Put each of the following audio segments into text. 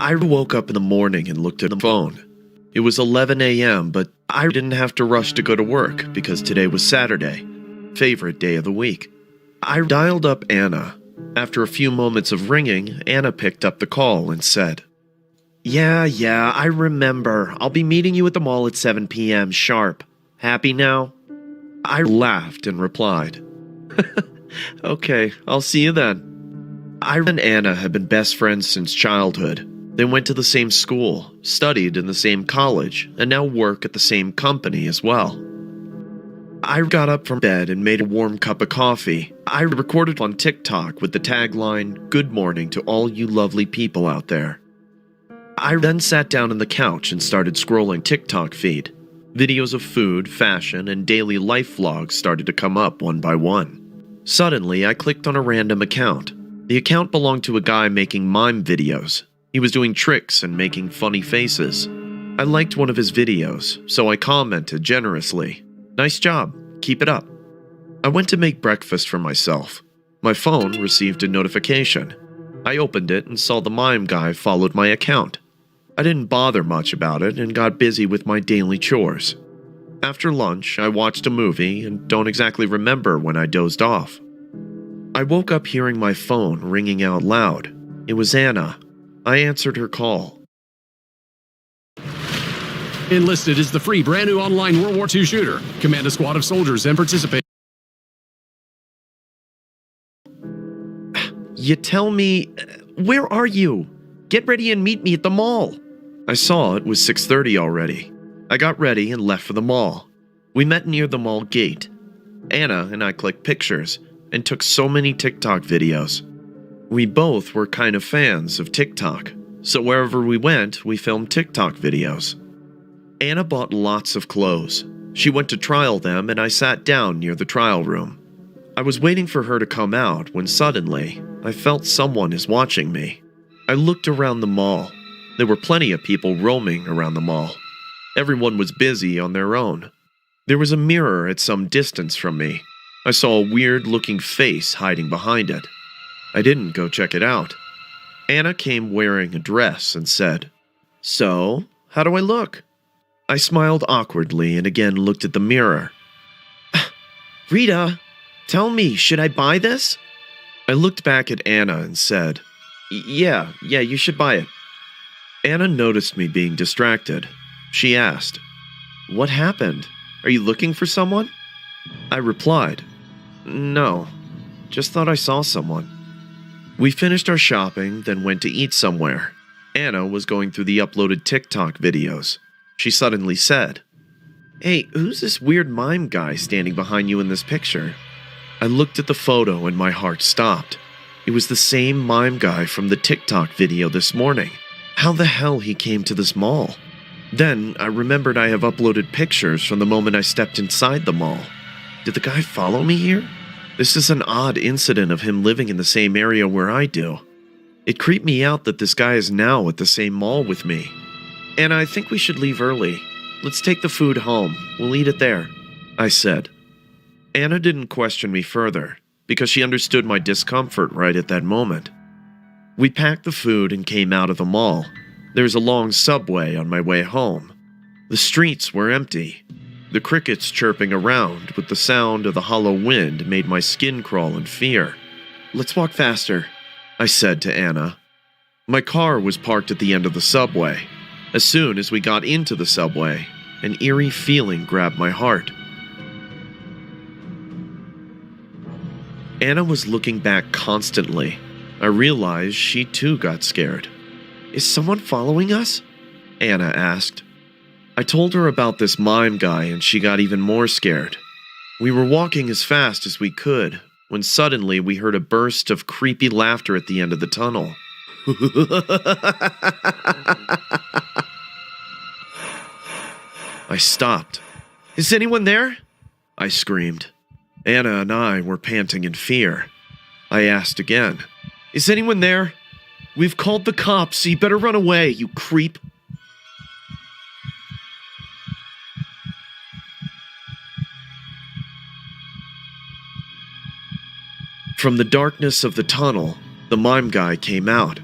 I woke up in the morning and looked at the phone. It was 11 a.m., but I didn't have to rush to go to work because today was Saturday, favorite day of the week. I dialed up Anna. After a few moments of ringing, Anna picked up the call and said, Yeah, I remember. I'll be meeting you at the mall at 7 p.m. sharp. Happy now?" I laughed and replied, "Okay, I'll see you then." I and Anna had been best friends since childhood. They went to the same school, studied in the same college, and now work at the same company as well. I got up from bed and made a warm cup of coffee. I recorded on TikTok with the tagline, "Good morning to all you lovely people out there." I then sat down on the couch and started scrolling TikTok feed. Videos of food, fashion, and daily life vlogs started to come up one by one. Suddenly, I clicked on a random account. The account belonged to a guy making mime videos. He was doing tricks and making funny faces. I liked one of his videos, so I commented generously, "Nice job, keep it up." I went to make breakfast for myself. My phone received a notification. I opened it and saw the mime guy followed my account. I didn't bother much about it and got busy with my daily chores. After lunch, I watched a movie and don't exactly remember when I dozed off. I woke up hearing my phone ringing out loud. It was Anna. I answered her call. Enlisted is the free brand new online World War II shooter. Command a squad of soldiers and participate. You tell me, where are you? Get ready and meet me at the mall. I saw it was 6:30 already. I got ready and left for the mall. We met near the mall gate. Anna and I clicked pictures and took so many TikTok videos. We both were kind of fans of TikTok, so wherever we went, we filmed TikTok videos. Anna bought lots of clothes. She went to trial them and I sat down near the trial room. I was waiting for her to come out when suddenly, I felt someone is watching me. I looked around the mall. There were plenty of people roaming around the mall. Everyone was busy on their own. There was a mirror at some distance from me. I saw a weird-looking face hiding behind it. I didn't go check it out. Anna came wearing a dress and said, "So, how do I look?" I smiled awkwardly and again looked at the mirror. "Rita, tell me, should I buy this?" I looked back at Anna and said, Yeah, you should buy it." Anna noticed me being distracted. She asked, "What happened? Are you looking for someone?" I replied, "No, just thought I saw someone." We finished our shopping, then went to eat somewhere. Anna was going through the uploaded TikTok videos. She suddenly said, "Hey, who's this weird mime guy standing behind you in this picture?" I looked at the photo and my heart stopped. It was the same mime guy from the TikTok video this morning. How the hell he came to this mall? Then I remembered I have uploaded pictures from the moment I stepped inside the mall. Did the guy follow me here? This is an odd incident of him living in the same area where I do. It creeped me out that this guy is now at the same mall with me. "And I think we should leave early. Let's take the food home. We'll eat it there," I said. Anna didn't question me further, because she understood my discomfort right at that moment. We packed the food and came out of the mall. There's a long subway on my way home. The streets were empty. The crickets chirping around with the sound of the hollow wind made my skin crawl in fear. "Let's walk faster," I said to Anna. My car was parked at the end of the subway. As soon as we got into the subway, an eerie feeling grabbed my heart. Anna was looking back constantly. I realized she too got scared. "Is someone following us?" Anna asked. I told her about this mime guy and she got even more scared. We were walking as fast as we could when suddenly we heard a burst of creepy laughter at the end of the tunnel. I stopped. "Is anyone there?" I screamed. Anna and I were panting in fear. I asked again, "Is anyone there? We've called the cops, so you better run away, you creep." From the darkness of the tunnel, the mime guy came out.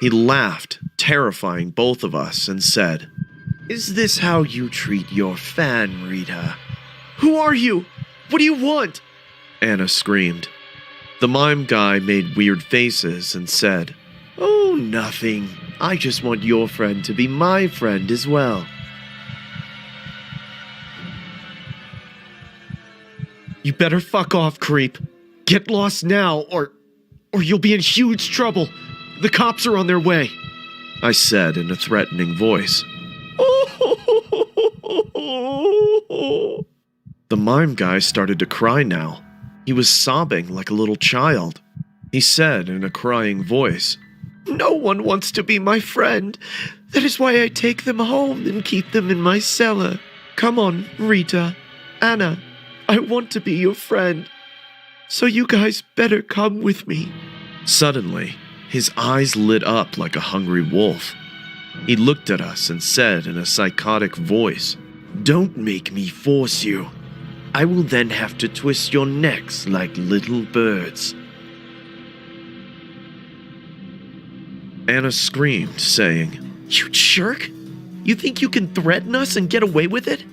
He laughed, terrifying both of us, and said, "Is this how you treat your fan, Rita?" "Who are you? What do you want?" Anna screamed. The mime guy made weird faces and said, "Oh, nothing. I just want your friend to be my friend as well." "You better fuck off, creep. Get lost now, or you'll be in huge trouble. The cops are on their way," I said in a threatening voice. The mime guy started to cry now. He was sobbing like a little child. He said in a crying voice, "No one wants to be my friend. That is why I take them home and keep them in my cellar. Come on, Rita, Anna, I want to be your friend. So you guys better come with me." Suddenly, his eyes lit up like a hungry wolf. He looked at us and said in a psychotic voice, "Don't make me force you. I will then have to twist your necks like little birds." Anna screamed, saying, "You jerk! You think you can threaten us and get away with it?"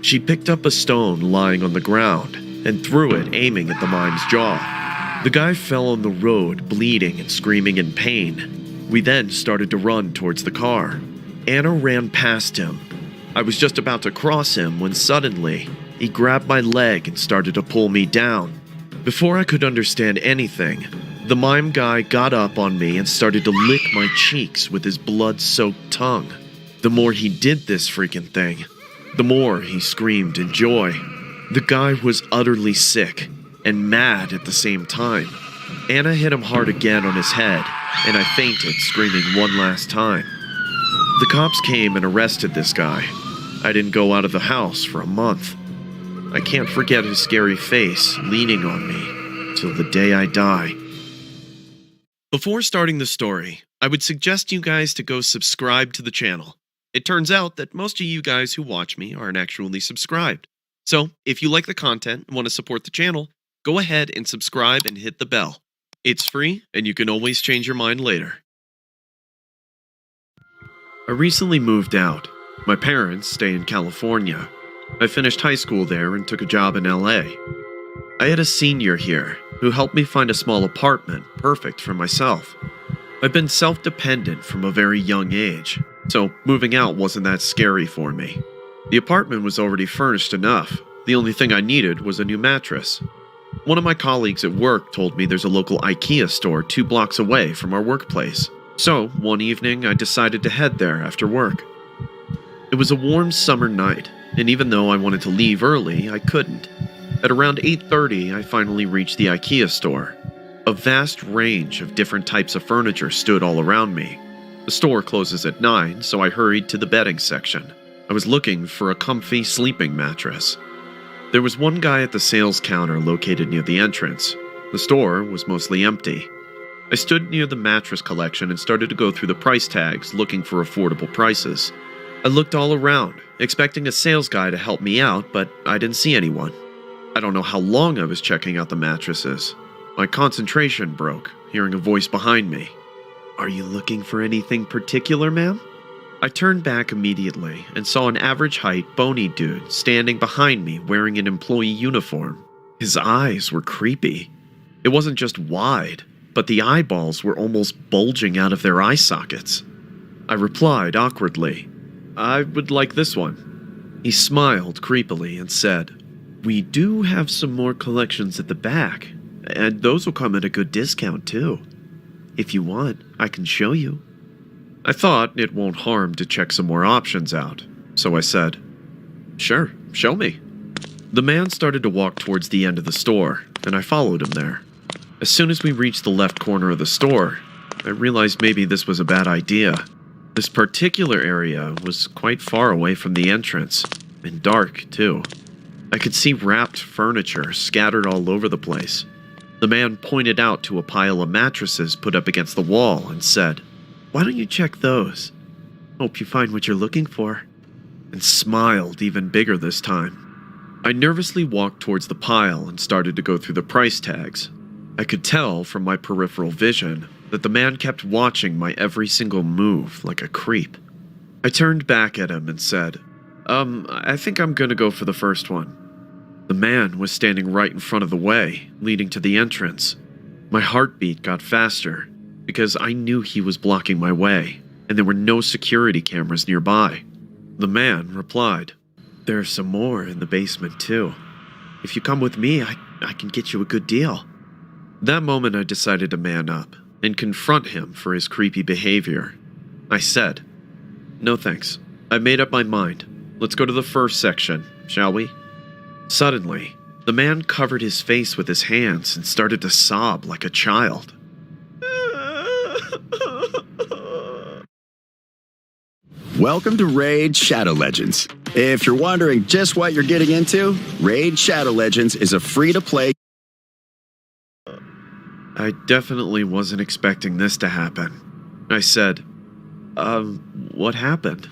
She picked up a stone lying on the ground and threw it, aiming at the mime's jaw. The guy fell on the road, bleeding and screaming in pain. We then started to run towards the car. Anna ran past him. I was just about to cross him when suddenly he grabbed my leg and started to pull me down. Before I could understand anything, the mime guy got up on me and started to lick my cheeks with his blood-soaked tongue. The more he did this freaking thing, the more he screamed in joy. The guy was utterly sick and mad at the same time. Anna hit him hard again on his head, and I fainted, screaming one last time. The cops came and arrested this guy. I didn't go out of the house for a month. I can't forget his scary face leaning on me till the day I die. Before starting the story, I would suggest you guys to go subscribe to the channel. It turns out that most of you guys who watch me aren't actually subscribed. So, if you like the content and want to support the channel, go ahead and subscribe and hit the bell. It's free, and you can always change your mind later. I recently moved out. My parents stay in California. I finished high school there and took a job in LA. I had a senior here who helped me find a small apartment perfect for myself. I've been self-dependent from a very young age, so moving out wasn't that scary for me. The apartment was already furnished enough. The only thing I needed was a new mattress. One of my colleagues at work told me there's a local IKEA store 2 blocks away from our workplace. So, one evening, I decided to head there after work. It was a warm summer night, and even though I wanted to leave early, I couldn't. At around 8:30, I finally reached the IKEA store. A vast range of different types of furniture stood all around me. The store closes at 9, so I hurried to the bedding section. I was looking for a comfy sleeping mattress. There was one guy at the sales counter located near the entrance. The store was mostly empty. I stood near the mattress collection and started to go through the price tags looking for affordable prices. I looked all around, expecting a sales guy to help me out, but I didn't see anyone. I don't know how long I was checking out the mattresses. My concentration broke, hearing a voice behind me. "Are you looking for anything particular, ma'am?" I turned back immediately and saw an average-height, bony dude standing behind me wearing an employee uniform. His eyes were creepy. It wasn't just wide, but the eyeballs were almost bulging out of their eye sockets. I replied awkwardly, "I would like this one." He smiled creepily and said, "We do have some more collections at the back, and those will come at a good discount too. If you want, I can show you." I thought it won't harm to check some more options out, so I said, "Sure, show me." The man started to walk towards the end of the store, and I followed him there. As soon as we reached the left corner of the store, I realized maybe this was a bad idea. This particular area was quite far away from the entrance, and dark too. I could see wrapped furniture scattered all over the place. The man pointed out to a pile of mattresses put up against the wall and said, "Why don't you check those? Hope you find what you're looking for," and smiled even bigger this time. I nervously walked towards the pile and started to go through the price tags. I could tell from my peripheral vision that the man kept watching my every single move like a creep. I turned back at him and said, I think I'm gonna go for the first one. The man was standing right in front of the way, leading to the entrance. My heartbeat got faster, because I knew he was blocking my way, and there were no security cameras nearby. The man replied, "There's some more in the basement too. If you come with me, I can get you a good deal." That moment I decided to man up and confront him for his creepy behavior. I said, "No thanks. I've made up my mind. Let's go to the first section, shall we?" Suddenly, the man covered his face with his hands and started to sob like a child. Welcome to Raid Shadow Legends. If you're wondering just what you're getting into, Raid Shadow Legends is a free-to-play. I definitely wasn't expecting this to happen. I said, what happened?"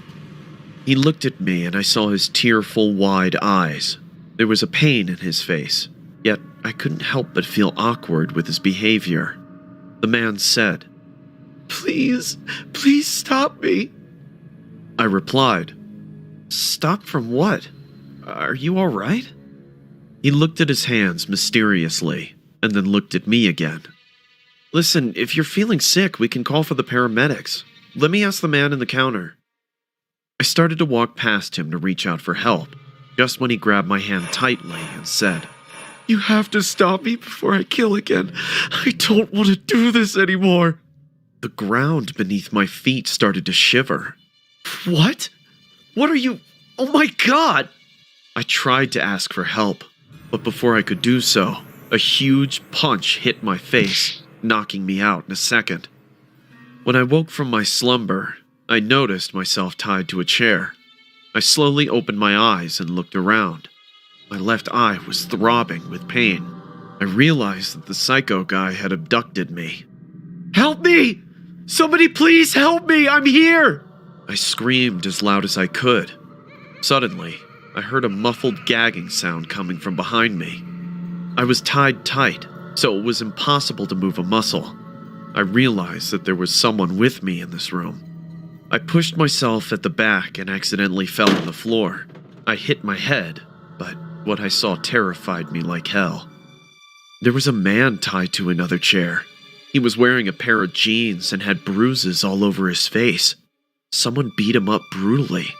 He looked at me and I saw his tearful, wide eyes. There was a pain in his face, yet I couldn't help but feel awkward with his behavior. The man said, Please stop me." I replied, "Stop from what? Are you all right?" He looked at his hands mysteriously and then looked at me again. "Listen, if you're feeling sick, we can call for the paramedics. Let me ask the man in the counter." I started to walk past him to reach out for help, just when he grabbed my hand tightly and said, "You have to stop me before I kill again. I don't want to do this anymore." The ground beneath my feet started to shiver. "What? What are you? Oh my God!" I tried to ask for help, but before I could do so, a huge punch hit my face, knocking me out in a second. When I woke from my slumber, I noticed myself tied to a chair. I slowly opened my eyes and looked around. My left eye was throbbing with pain. I realized that the psycho guy had abducted me. "Help me! Somebody please help me! I'm here!" I screamed as loud as I could. Suddenly, I heard a muffled gagging sound coming from behind me. I was tied tight, so it was impossible to move a muscle. I realized that there was someone with me in this room. I pushed myself at the back and accidentally fell on the floor. I hit my head, but what I saw terrified me like hell. There was a man tied to another chair. He was wearing a pair of jeans and had bruises all over his face. Someone beat him up brutally.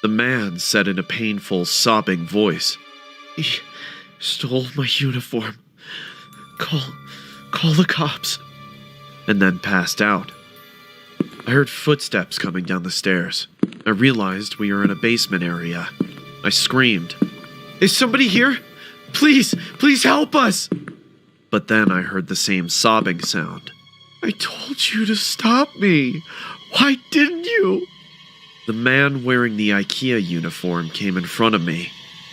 The man said in a painful, sobbing voice, "He stole my uniform. Call the cops," and then passed out. I heard footsteps coming down the stairs. I realized we were in a basement area. I screamed, "Is somebody here? Please help us!" But then I heard the same sobbing sound. "I told you to stop me. Why didn't you?" The man wearing the IKEA uniform came in front of me.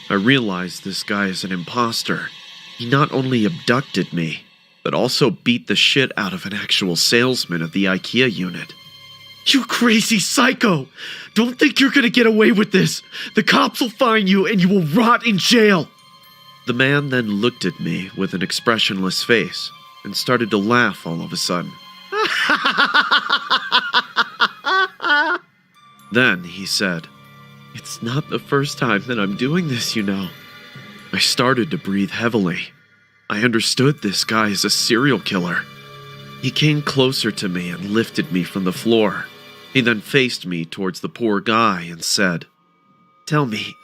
I realized this guy is an imposter. He not only abducted me, but also beat the shit out of an actual salesman of the IKEA unit. "You crazy psycho! Don't think you're gonna get away with this! The cops will find you and you will rot in jail!" The man then looked at me with an expressionless face and started to laugh all of a sudden. Then he said, "It's not the first time that I'm doing this, you know." I started to breathe heavily. I understood this guy is a serial killer. He came closer to me and lifted me from the floor. He then faced me towards the poor guy and said, "Tell me,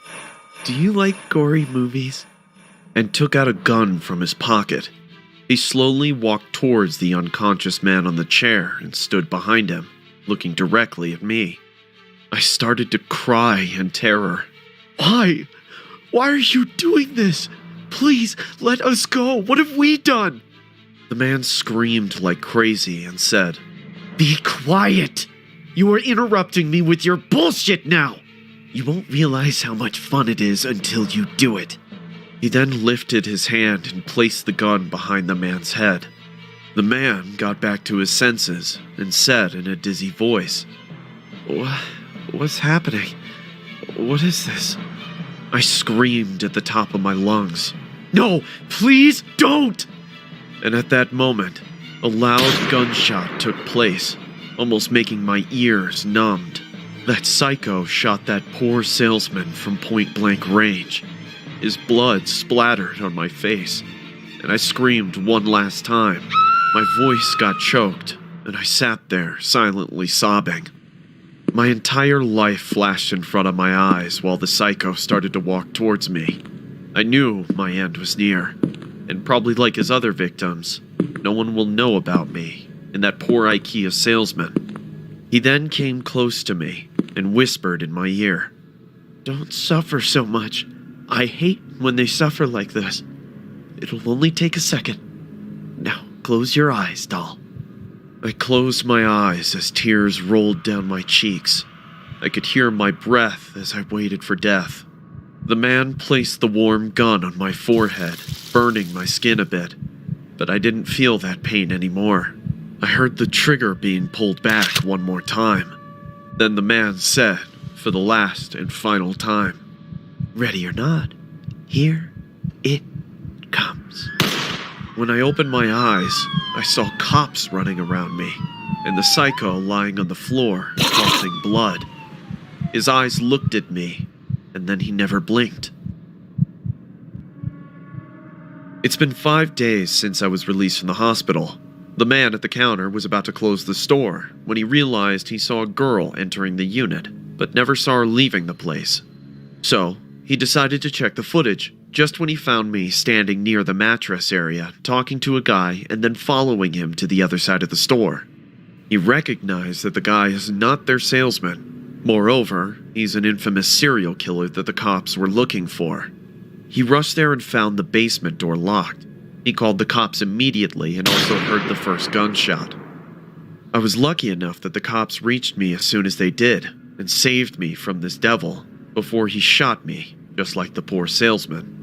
do you like gory movies?" and took out a gun from his pocket. He slowly walked towards the unconscious man on the chair and stood behind him, looking directly at me. I started to cry in terror. Why? Why are you doing this? Please, let us go. What have we done?" The man screamed like crazy and said, "Be quiet! You are interrupting me with your bullshit now! You won't realize how much fun it is until you do it." He then lifted his hand and placed the gun behind the man's head. The man got back to his senses and said in a dizzy voice, What's happening? What is this?" I screamed at the top of my lungs, "No, please don't!" And at that moment, A loud gunshot took place, almost making my ears numbed. That psycho shot that poor salesman from point-blank range. His blood splattered on my face, and I screamed one last time. My voice got choked, and I sat there, silently sobbing. My entire life flashed in front of my eyes while the psycho started to walk towards me. I knew my end was near, and probably like his other victims, no one will know about me and that poor IKEA salesman. He then came close to me and whispered in my ear, "Don't suffer so much. I hate when they suffer like this. It'll only take a second. Now, close your eyes, doll." I closed my eyes as tears rolled down my cheeks. I could hear my breath as I waited for death. The man placed the warm gun on my forehead, burning my skin a bit, but I didn't feel that pain anymore. I heard the trigger being pulled back one more time. Then the man said, for the last and final time, "Ready or not, here it comes." When I opened my eyes, I saw cops running around me, and the psycho lying on the floor, coughing blood. His eyes looked at me, and then he never blinked. It's been 5 days since I was released from the hospital. The man at the counter was about to close the store when he realized he saw a girl entering the unit, but never saw her leaving the place. So, he decided to check the footage, just when he found me standing near the mattress area, talking to a guy and then following him to the other side of the store. He recognized that the guy is not their salesman. Moreover, he's an infamous serial killer that the cops were looking for. He rushed there and found the basement door locked. He called the cops immediately and also heard the first gunshot. I was lucky enough that the cops reached me as soon as they did and saved me from this devil before he shot me, just like the poor salesman.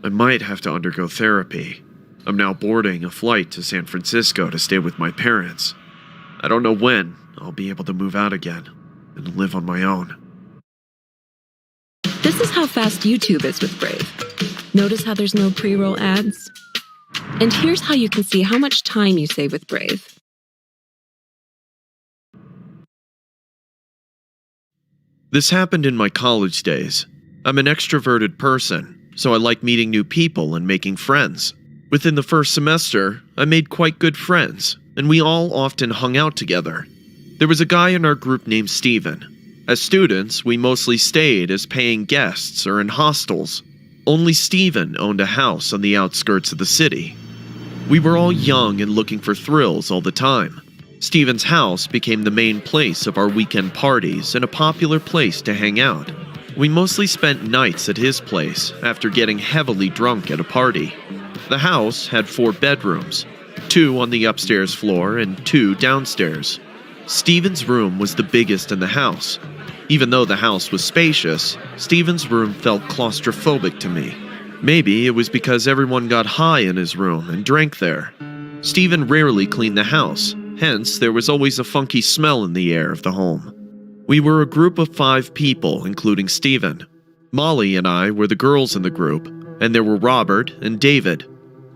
I might have to undergo therapy. I'm now boarding a flight to San Francisco to stay with my parents. I don't know when I'll be able to move out again and live on my own. This is how fast YouTube is with Brave. Notice how there's no pre-roll ads? And here's how you can see how much time you save with Brave. This happened in my college days. I'm an extroverted person, so I like meeting new people and making friends. Within the first semester, I made quite good friends, and we all often hung out together. There was a guy in our group named Steven. As students, we mostly stayed as paying guests or in hostels. Only Steven owned a house on the outskirts of the city. We were all young and looking for thrills all the time. Steven's house became the main place of our weekend parties and a popular place to hang out. We mostly spent nights at his place after getting heavily drunk at a party. The house had 4 bedrooms, 2 on the upstairs floor and 2 downstairs. Steven's room was the biggest in the house. Even though the house was spacious, Steven's room felt claustrophobic to me. Maybe it was because everyone got high in his room and drank there. Steven rarely cleaned the house, hence there was always a funky smell in the air of the home. We were a group of 5 people, including Steven. Molly and I were the girls in the group, and there were Robert and David.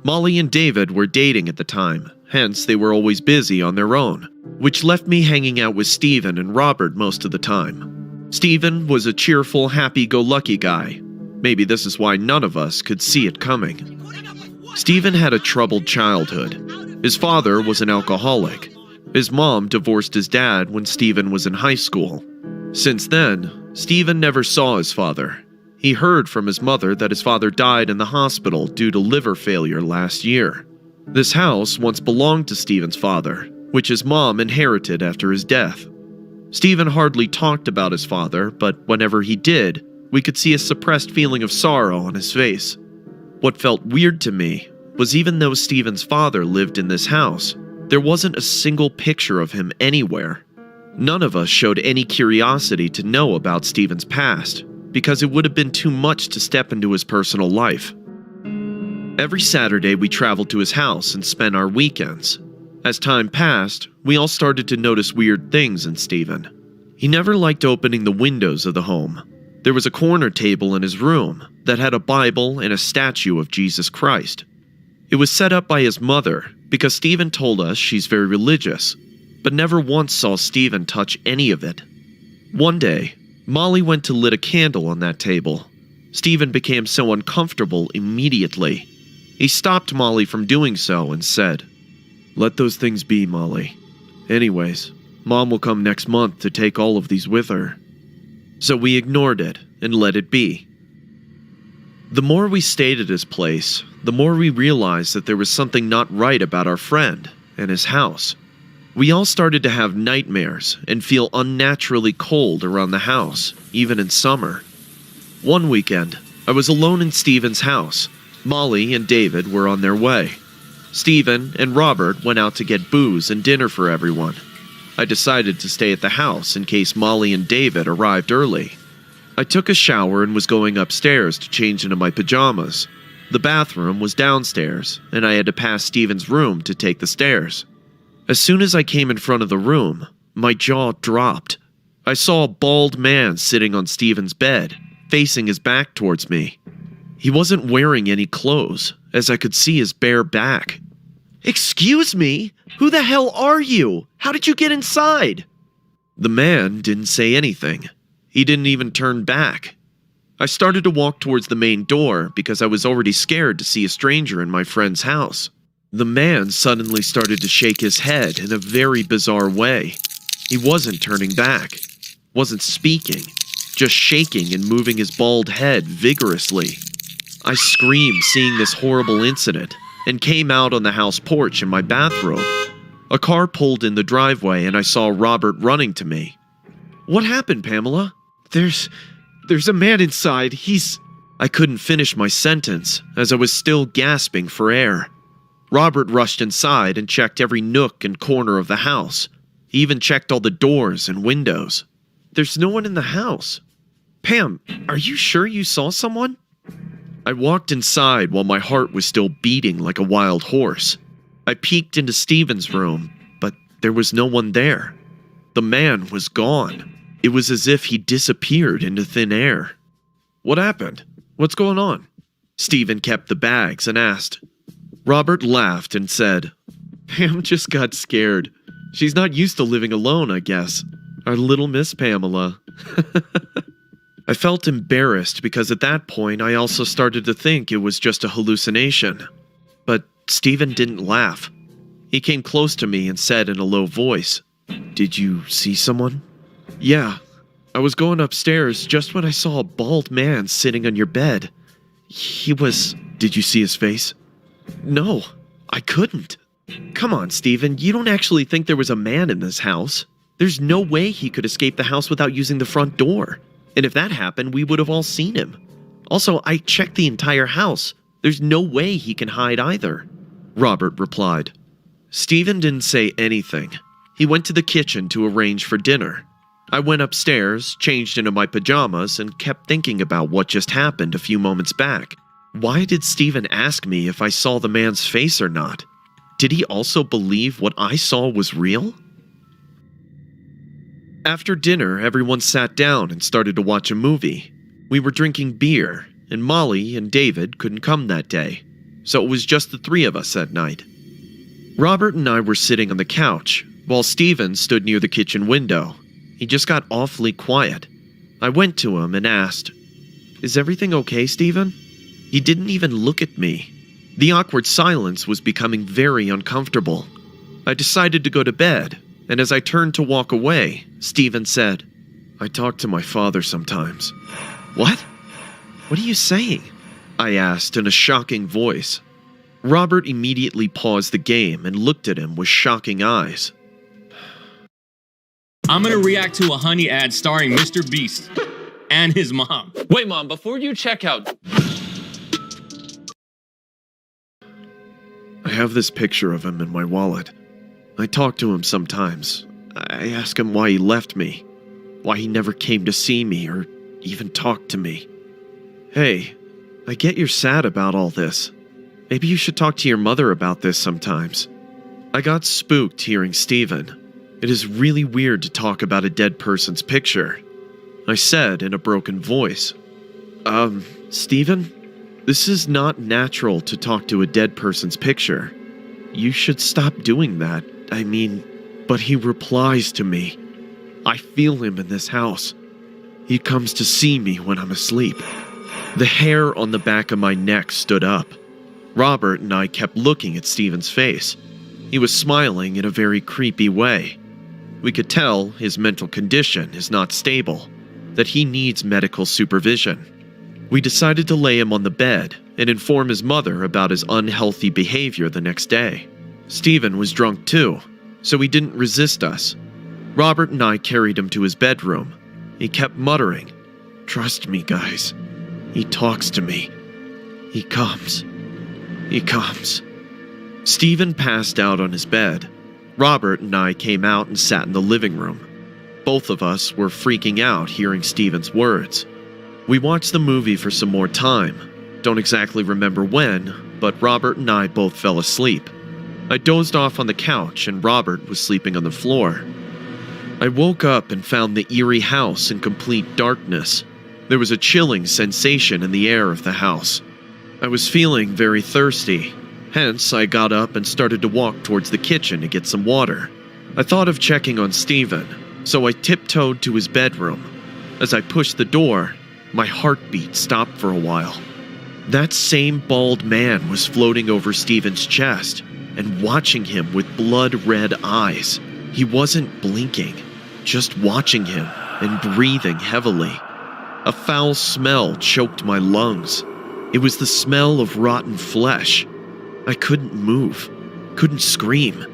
Molly and David were dating at the time, hence they were always busy on their own, which left me hanging out with Steven and Robert most of the time. Steven was a cheerful, happy-go-lucky guy. Maybe this is why none of us could see it coming. Steven had a troubled childhood. His father was an alcoholic. His mom divorced his dad when Steven was in high school. Since then, Steven never saw his father. He heard from his mother that his father died in the hospital due to liver failure last year. This house once belonged to Steven's father, which his mom inherited after his death. Steven hardly talked about his father, but whenever he did, we could see a suppressed feeling of sorrow on his face. What felt weird to me was even though Steven's father lived in this house, there wasn't a single picture of him anywhere. None of us showed any curiosity to know about Steven's past, because it would have been too much to step into his personal life. Every Saturday we traveled to his house and spent our weekends. As time passed, we all started to notice weird things in Steven. He never liked opening the windows of the home. There was a corner table in his room that had a Bible and a statue of Jesus Christ. It was set up by his mother because Stephen told us she's very religious, but never once saw Stephen touch any of it. One day, Molly went to lit a candle on that table. Stephen became so uncomfortable immediately. He stopped Molly from doing so and said, "Let those things be, Molly. Anyways, Mom will come next month to take all of these with her." So we ignored it and let it be. The more we stayed at his place, the more we realized that there was something not right about our friend and his house. We all started to have nightmares and feel unnaturally cold around the house, even in summer. One weekend, I was alone in Stephen's house. Molly and David were on their way. Stephen and Robert went out to get booze and dinner for everyone. I decided to stay at the house in case Molly and David arrived early. I took a shower and was going upstairs to change into my pajamas. The bathroom was downstairs, and I had to pass Stephen's room to take the stairs. As soon as I came in front of the room, my jaw dropped. I saw a bald man sitting on Stephen's bed, facing his back towards me. He wasn't wearing any clothes, as I could see his bare back. "Excuse me? Who the hell are you? How did you get inside?" The man didn't say anything. He didn't even turn back. I started to walk towards the main door because I was already scared to see a stranger in my friend's house. The man suddenly started to shake his head in a very bizarre way. He wasn't turning back, wasn't speaking, just shaking and moving his bald head vigorously. I screamed seeing this horrible incident and came out on the house porch in my bathrobe. A car pulled in the driveway and I saw Robert running to me. "What happened, Pamela?" There's a man inside. I couldn't finish my sentence as I was still gasping for air. Robert rushed inside and checked every nook and corner of the house. He even checked all the doors and windows. "There's no one in the house." "Pam, are you sure you saw someone?" I walked inside while my heart was still beating like a wild horse. I peeked into Stephen's room, but there was no one there. The man was gone. It was as if he disappeared into thin air. "What happened? What's going on?" Stephen kept the bags and asked. Robert laughed and said, "Pam just got scared. She's not used to living alone, I guess. Our little Miss Pamela." I felt embarrassed because at that point I also started to think it was just a hallucination. But Stephen didn't laugh. He came close to me and said in a low voice, "Did you see someone?" "Yeah, I was going upstairs just when I saw a bald man sitting on your bed. Did you see his face?" "No, I couldn't." "Come on, Stephen, you don't actually think there was a man in this house? There's no way he could escape the house without using the front door. And if that happened, we would have all seen him. Also, I checked the entire house. There's no way he can hide either," Robert replied. Stephen didn't say anything. He went to the kitchen to arrange for dinner. I went upstairs, changed into my pajamas, and kept thinking about what just happened a few moments back. Why did Stephen ask me if I saw the man's face or not? Did he also believe what I saw was real? After dinner, everyone sat down and started to watch a movie. We were drinking beer, and Molly and David couldn't come that day, so it was just the three of us that night. Robert and I were sitting on the couch, while Stephen stood near the kitchen window. He just got awfully quiet. I went to him and asked, "Is everything okay, Stephen?" He didn't even look at me. The awkward silence was becoming very uncomfortable. I decided to go to bed, and as I turned to walk away, Stephen said, "I talk to my father sometimes." "What? What are you saying?" I asked in a shocking voice. Robert immediately paused the game and looked at him with shocking eyes. "I'm gonna react to a Honey ad starring Mr. Beast and his mom." Wait, Mom, before you check out... I have this picture of him in my wallet. I talk to him sometimes. I ask him why he left me, why he never came to see me or even talk to me. Hey, I get you're sad about all this. Maybe you should talk to your mother about this sometimes. I got spooked hearing Stephen. It is really weird to talk about a dead person's picture. I said in a broken voice, Stephen? This is not natural to talk to a dead person's picture. You should stop doing that. But he replies to me. I feel him in this house. He comes to see me when I'm asleep. The hair on the back of my neck stood up. Robert and I kept looking at Steven's face. He was smiling in a very creepy way. We could tell his mental condition is not stable, that he needs medical supervision. We decided to lay him on the bed and inform his mother about his unhealthy behavior the next day. Steven was drunk too, so he didn't resist us. Robert and I carried him to his bedroom. He kept muttering, "Trust me, guys. He talks to me. He comes. He comes." Steven passed out on his bed. Robert and I came out and sat in the living room. Both of us were freaking out hearing Steven's words. We watched the movie for some more time. Don't exactly remember when, but Robert and I both fell asleep. I dozed off on the couch and Robert was sleeping on the floor. I woke up and found the eerie house in complete darkness. There was a chilling sensation in the air of the house. I was feeling very thirsty. Hence, I got up and started to walk towards the kitchen to get some water. I thought of checking on Steven, so I tiptoed to his bedroom. As I pushed the door, my heartbeat stopped for a while. That same bald man was floating over Steven's chest and watching him with blood-red eyes. He wasn't blinking, just watching him and breathing heavily. A foul smell choked my lungs. It was the smell of rotten flesh. I couldn't move, couldn't scream.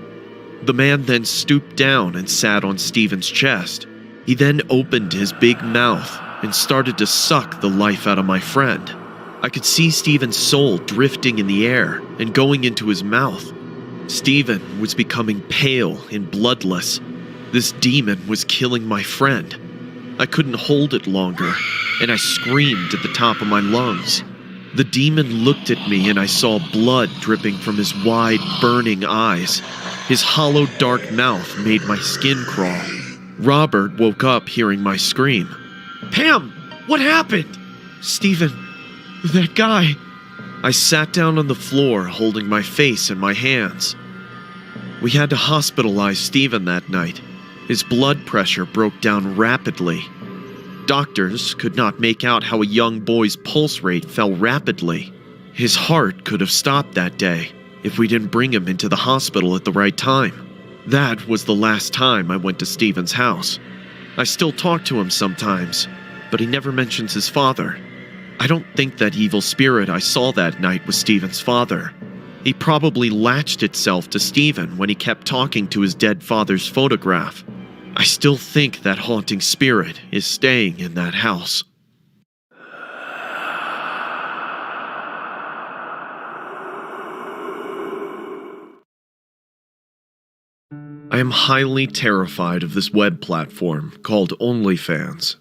The man then stooped down and sat on Steven's chest. He then opened his big mouth and started to suck the life out of my friend. I could see Steven's soul drifting in the air and going into his mouth. Steven was becoming pale and bloodless. This demon was killing my friend. I couldn't hold it longer, and I screamed at the top of my lungs. The demon looked at me and I saw blood dripping from his wide, burning eyes. His hollow, dark mouth made my skin crawl. Robert woke up hearing my scream. "Pam, what happened?" "Steven, that guy." I sat down on the floor holding my face in my hands. We had to hospitalize Steven that night. His blood pressure broke down rapidly. Doctors could not make out how a young boy's pulse rate fell rapidly. His heart could have stopped that day if we didn't bring him into the hospital at the right time. That was the last time I went to Steven's house. I still talk to him sometimes, but he never mentions his father. I don't think that evil spirit I saw that night was Steven's father. He probably latched itself to Steven when he kept talking to his dead father's photograph. I still think that haunting spirit is staying in that house. I am highly terrified of this web platform called OnlyFans.